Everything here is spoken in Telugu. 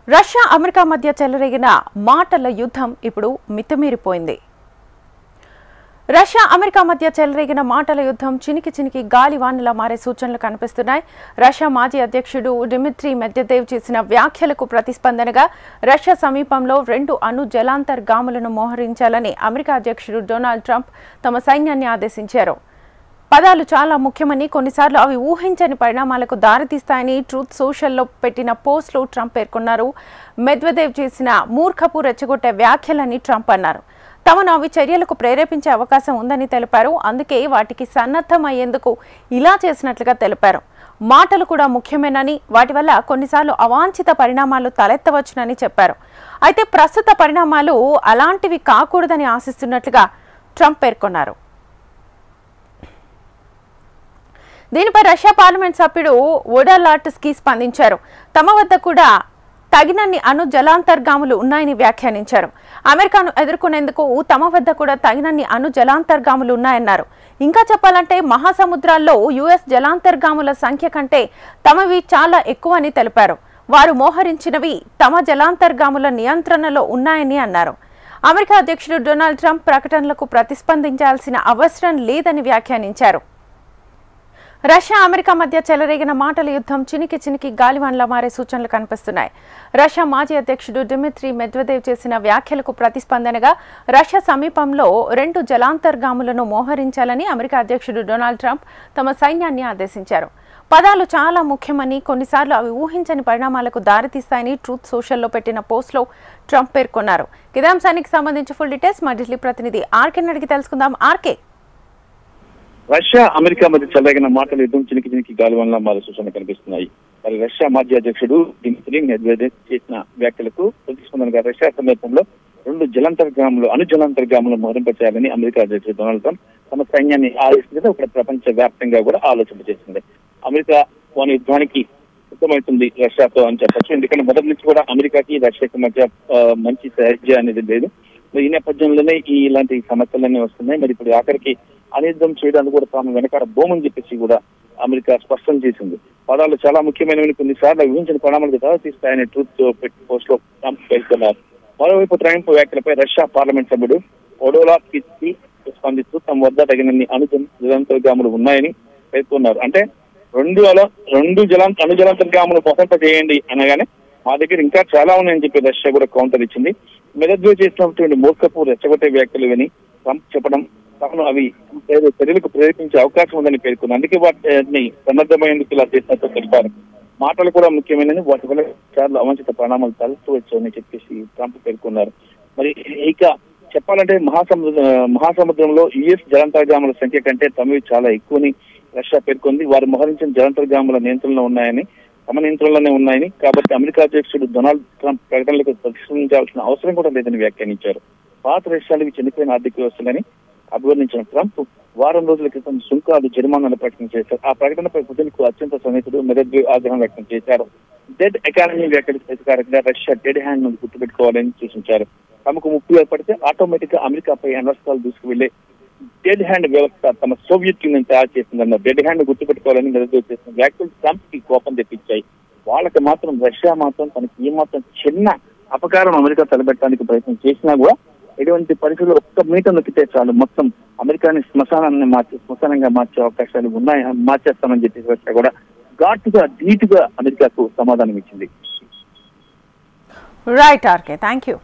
రష్యా అమెరికా మధ్య చెలరేగిన మాటల యుద్ధం ఇప్పుడు మితిమీరిపోయింది. రష్యా అమెరికా మధ్య చెలరేగిన మాటల యుద్ధం చినికి చినికి గాలివానలా మారే సూచనలు కనిపిస్తున్నాయి. రష్యా మాజీ అధ్యక్షుడు డిమిట్రీ మెద్వెదేవ్ చేసిన వ్యాఖ్యలకు ప్రతిస్పందనగా రష్యా సమీపంలో 2 అణు జలాంతర్గాములను మోహరించాలని అమెరికా అధ్యక్షుడు డొనాల్డ్ ట్రంప్ తమ సైన్యాన్ని ఆదేశించారు. పదాలు చాలా ముఖ్యమని, కొన్నిసార్లు అవి ఊహించని పరిణామాలకు దారితీస్తాయని ట్రూత్ సోషల్లో పెట్టిన పోస్ట్లో ట్రంప్ పేర్కొన్నారు. మెద్వెదేవ్ చేసిన మూర్ఖపు రెచ్చగొట్టే వ్యాఖ్యలని ట్రంప్ అన్నారు. తమను అవి చర్యలకు ప్రేరేపించే అవకాశం ఉందని తెలిపారు. అందుకే వాటికి సన్నద్ధమయ్యేందుకు ఇలా చేసినట్లుగా తెలిపారు. మాటలు కూడా ముఖ్యమేనని, వాటి వల్ల కొన్నిసార్లు అవాంఛిత పరిణామాలు తలెత్తవచ్చునని చెప్పారు. అయితే ప్రస్తుత పరిణామాలు అలాంటివి కాకూడదని ఆశిస్తున్నట్లుగా ట్రంప్ పేర్కొన్నారు. దీనిపై రష్యా పార్లమెంట్ సభ్యుడు వోడాలాట్స్కీ స్పందించారు. తమ వద్ద కూడా తగినన్ని అణు జలాంతర్గాములు ఉన్నాయని వ్యాఖ్యానించారు. అమెరికాను ఎదుర్కొనేందుకు తమ వద్ద కూడా తగినన్ని అణు జలాంతర్గాములు ఉన్నాయన్నారు. ఇంకా చెప్పాలంటే మహాసముద్రాల్లో యుఎస్ జలాంతర్గాముల సంఖ్య కంటే తమవి చాలా ఎక్కువని తెలిపారు. వారు మోహరించినవి తమ జలాంతర్గాముల నియంత్రణలో ఉన్నాయని అన్నారు. అమెరికా అధ్యక్షుడు డొనాల్డ్ ట్రంప్ ప్రకటనలకు ప్రతిస్పందించాల్సిన అవసరం లేదని వ్యాఖ్యానించారు. రష్యా అమెరికా మధ్య చెలరేగిన మాటల యుద్ధం చినికి చినికి గాలివానలా మారే సూచనలు కనిపిస్తున్నాయి. రష్యా మాజీ అధ్యక్షుడు డిమిట్రీ మెద్వెదేవ్ చేసిన వ్యాఖ్యలకు ప్రతిస్పందనగా రష్యా సమీపంలో 2 జలాంతర్గాములను మోహరించాలని అమెరికా అధ్యక్షుడు డొనాల్డ్ ట్రంప్ తమ సైన్యాన్ని ఆదేశించారు. పదాలు చాలా ముఖ్యమని, కొన్నిసార్లు అవి ఊహించని పరిణామాలకు దారితీస్తాయని ట్రూత్ సోషల్లో పెట్టిన పోస్ట్లో ట్రంప్ పేర్కొన్నారు. ఇదే అంశానికి సంబంధించి ఫుల్ డీటెయిల్స్ మా ఢిల్లీ ప్రతినిధి ఆర్కేని అడిగి తెలుసుకుందాం. ఆర్కే, రష్యా అమెరికా మధ్య చెలరేగిన మాటల యుద్ధం చినికి చినికి గాలివానలా మారే సూచనలు కనిపిస్తున్నాయి. మరి రష్యా మాజీ అధ్యక్షుడు డిమిట్రీ మెద్వెదేవ్ చేసిన వ్యాఖ్యలకు ప్రతిస్పందనగా రష్యా సమీపంలో 2 అణు జలాంతర్గాములు మోహరింపచేయాలని అమెరికా అధ్యక్షుడు డొనాల్డ్ ట్రంప్ తమ సైన్యాన్ని ఆదేశించడం ఒకటి ప్రపంచ వ్యాప్తంగా కూడా ఆలోచింపజేసింది. అమెరికా వాని యుద్ధానికి సిద్ధమవుతుంది రష్యాతో అని చెప్పచ్చు. ఎందుకంటే మొదటి నుంచి కూడా అమెరికాకి రష్యాకి మధ్య మంచి సహజ అనేది లేదు. మరి ఈ నేపథ్యంలోనే ఇలాంటి సమస్యలన్నీ వస్తున్నాయి. మరి ఇప్పుడు ఆఖరికి అనియుద్ధం చేయడానికి కూడా తాము వెనకాల బోమని చెప్పేసి కూడా అమెరికా స్పష్టం చేసింది. పదాలు చాలా ముఖ్యమైనవి, కొన్నిసార్లు ఊహించిన పరిణామాలకు దారితీస్తాయని ట్రూత్ పోస్ట్ లో ట్రంప్ పేర్కొన్నారు. మరోవైపు ట్రంప్ వ్యాఖ్యలపై రష్యా పార్లమెంట్ సభ్యుడు వోడాలాట్స్కీ స్పందిస్తూ తమ వద్ద తగినన్ని అణు జలాంతర్గాములు ఉన్నాయని పేర్కొన్నారు. అంటే 2 అణు జలాంతర్గాములు మొహంప చేయండి అనగానే మా దగ్గర ఇంకా చాలా ఉన్నాయని చెప్పి రష్యా కూడా కౌంటర్ ఇచ్చింది. మెదద్వేవ్ చేసినటువంటి మూర్ఖపు రెచ్చగొట్టే వ్యాఖ్యలు విని ట్రంప్ చెప్పడం తమను అవి చర్యలకు ప్రేరేపించే అవకాశం ఉందని పేర్కొన్నారు. అందుకే వాటిని సన్నద్ధమయ్యేందుకు ఇలా చేసినట్టు తెలిపారు. మాటలు కూడా ముఖ్యమైనవి, వాటి వల్ల చాలా అవాంఛిత పరిణామాలు తలెత్తవచ్చు అని చెప్పేసి ట్రంప్ పేర్కొన్నారు. మరి ఇక చెప్పాలంటే మహాసముద్రంలో యుఎస్ జలాంతర్గాముల సంఖ్య కంటే తమవి చాలా ఎక్కువని రష్యా పేర్కొంది. వారు మోహరించిన జలాంతర్గాముల నియంత్రణలో ఉన్నాయని, తమ నియంత్రణలోనే ఉన్నాయని, కాబట్టి అమెరికా అధ్యక్షుడు డొనాల్డ్ ట్రంప్ ప్రకటనలకు ప్రతిస్పందించాల్సిన అవసరం కూడా లేదని వ్యాఖ్యానించారు. పాత దేశాలకు చనిపోయిన ఆర్థిక వ్యవస్థలని అభివర్ణించిన ట్రంప్ వారం రోజుల క్రితం సుంకాలు జరిమానాలు ప్రకటన చేశారు. ఆ ప్రకటనపై పుతిన్కు అత్యంత సన్నిహితుడు మెదద్వేవ్ ఆగ్రహం వ్యక్తం చేశారు. డెడ్ ఎకానమీ వ్యాఖ్యలకు ప్రతికారంగా రష్యా డెడ్ హ్యాండ్ నుండి గుర్తుపెట్టుకోవాలని సూచించారు. తమకు ముప్పు ఏర్పడితే ఆటోమేటిక్ గా అమెరికాపై అణ్వస్త్రాలు దూసుకువెళ్లే డెడ్ హ్యాండ్ వ్యవస్థ తమ సోవియట్ యూనియన్ తయారు చేసిందన్న డెడ్ హ్యాండ్ గుర్తుపెట్టుకోవాలని మెదద్వేవ్ చేసిన వ్యాఖ్యలు ట్రంప్ కి కోపం తెప్పించాయి. వాళ్ళకి మాత్రం రష్యా మాత్రం తనకి ఏమాత్రం చిన్న అపకారం అమెరికా తలబెట్టడానికి ప్రయత్నం చేసినా కూడా ఎటువంటి పరిస్థితుల్లో 1 మీటర్ నొక్కితే చాలు మొత్తం అమెరికాని శ్మశానంగా మార్చే అవకాశాలు ఉన్నాయి, మార్చేస్తామని చెప్పేసి రష్యా కూడా ఘాటుగా ధీటుగా అమెరికాకు సమాధానం ఇచ్చింది. Right RK, thank you.